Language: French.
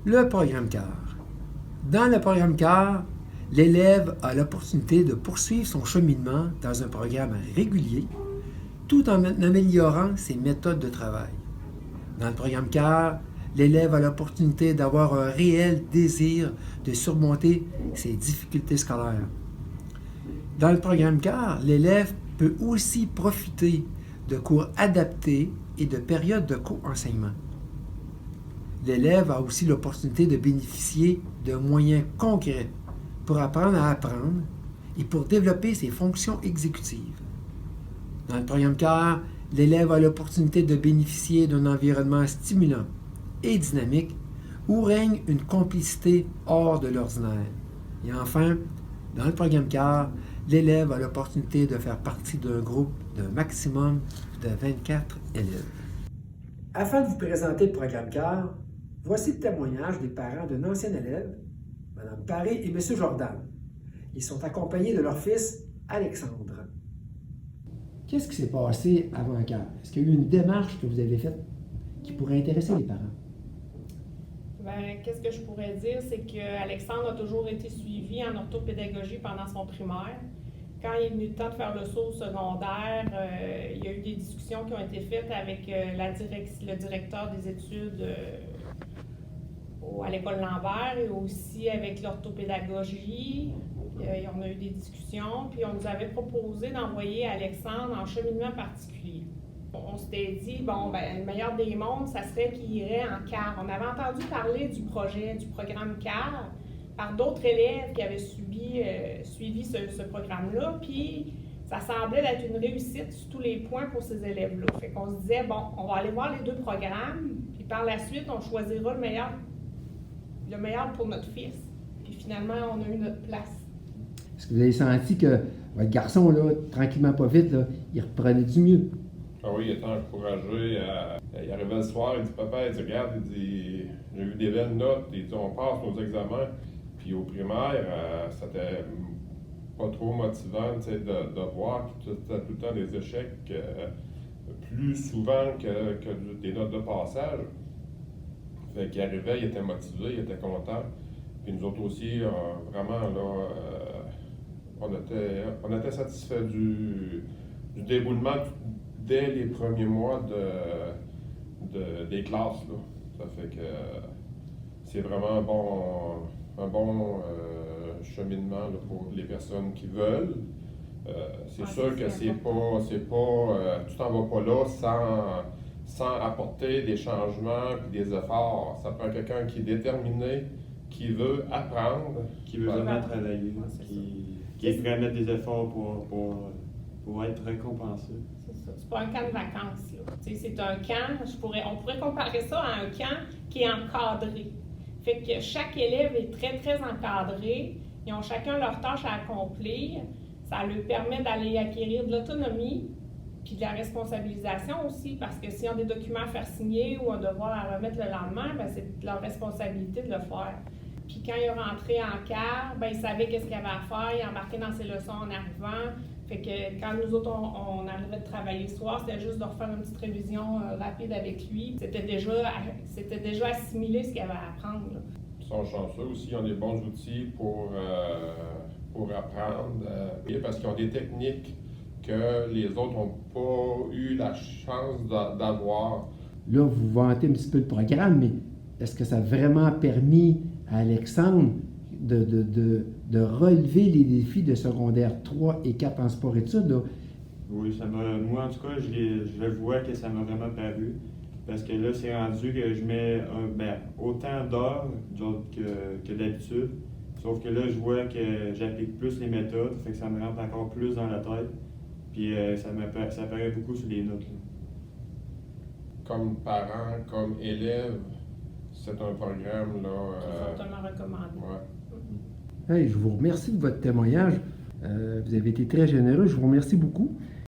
Le programme CAR. Dans le programme CAR, l'élève a l'opportunité de poursuivre son cheminement dans un programme régulier tout en améliorant ses méthodes de travail. Dans le programme CAR, l'élève a l'opportunité d'avoir un réel désir de surmonter ses difficultés scolaires. Dans le programme CAR, l'élève peut aussi profiter de cours adaptés et de périodes de co-enseignement. L'élève a aussi l'opportunité de bénéficier de moyens concrets pour apprendre à apprendre et pour développer ses fonctions exécutives. Dans le programme CAR, l'élève a l'opportunité de bénéficier d'un environnement stimulant et dynamique où règne une complicité hors de l'ordinaire. Et enfin, dans le programme CAR, l'élève a l'opportunité de faire partie d'un groupe d'un maximum de 24 élèves. Afin de vous présenter le programme CAR, voici le témoignage des parents d'un ancien élève, Mme Paré et M. Jordan. Ils sont accompagnés de leur fils, Alexandre. Qu'est-ce qui s'est passé avant CAR? Est-ce qu'il y a eu une démarche que vous avez faite qui pourrait intéresser les parents? Qu'est-ce que je pourrais dire, c'est qu'Alexandre a toujours été suivi en orthopédagogie pendant son primaire. Quand il est venu le temps de faire le saut au secondaire, il y a eu des discussions qui ont été faites avec le directeur des études à l'école Lambert et aussi avec l'orthopédagogie. On a eu des discussions, puis on nous avait proposé d'envoyer Alexandre en cheminement particulier. On s'était dit, le meilleur des mondes, ça serait qu'il irait en CAR. On avait entendu parler du programme CAR, par d'autres élèves qui avaient suivi ce programme-là, puis ça semblait être une réussite sur tous les points pour ces élèves-là. Fait qu'on se disait, on va aller voir les deux programmes, puis par la suite, on choisira le meilleur pour notre fils. Puis finalement, on a eu notre place. Est-ce que vous avez senti que votre garçon, là, tranquillement pas vite, là, il reprenait du mieux? Ah oui, il était encouragé. Il arrivait le soir, il dit Papa, il dit, regarde, il dit, j'ai eu des belles notes, il dit, on passe nos examens. Puis au primaire, c'était pas trop motivant de voir que c'était tout le temps des échecs plus souvent que des notes de passage. Fait qu'il arrivait, il était motivé, il était content. Puis nous autres aussi, vraiment, là, on était satisfaits du déroulement dès les premiers mois des classes. Là. Ça fait que c'est vraiment un bon cheminement là, pour les personnes qui veulent. C'est sûr que tu t'en vas pas là sans apporter des changements et des efforts. Ça prend quelqu'un qui est déterminé, qui veut apprendre. Qui veut vraiment travailler, qui est prêt à mettre des efforts pour être récompensé. C'est ça. C'est pas un camp de vacances. Là. C'est un camp, on pourrait comparer ça à un camp qui est encadré. Fait que chaque élève est très, très encadré. Ils ont chacun leur tâche à accomplir. Ça leur permet d'aller acquérir de l'autonomie puis de la responsabilisation aussi, parce que s'ils ont des documents à faire signer ou un devoir à remettre le lendemain, c'est leur responsabilité de le faire. Puis quand il est rentré en CAR, il savait qu'est-ce qu'il avait à faire, il embarquait dans ses leçons en arrivant. Fait que quand nous autres, on arrivait de travailler le soir, c'était juste de refaire une petite révision rapide avec lui. C'était déjà assimilé ce qu'il avait à apprendre. Là. Ils sont chanceux aussi, ils ont des bons outils pour apprendre, parce qu'ils ont des techniques que les autres n'ont pas eu la chance d'avoir. Là, vous vantez un petit peu le programme, mais est-ce que ça a vraiment permis à Alexandre de relever les défis de secondaire 3 et 4 en sport-études? Oui, moi en tout cas, je le vois que ça m'a vraiment paru. Parce que là, c'est rendu que je mets autant d'heures que d'habitude. Sauf que là, je vois que j'applique plus les méthodes, fait que ça me rentre encore plus dans la tête. Puis ça paraît beaucoup sur les notes. Là. Comme parent, comme élève, c'est un programme là. Fortement recommandé. Ouais. Hey, je vous remercie de votre témoignage. Vous avez été très généreux. Je vous remercie beaucoup.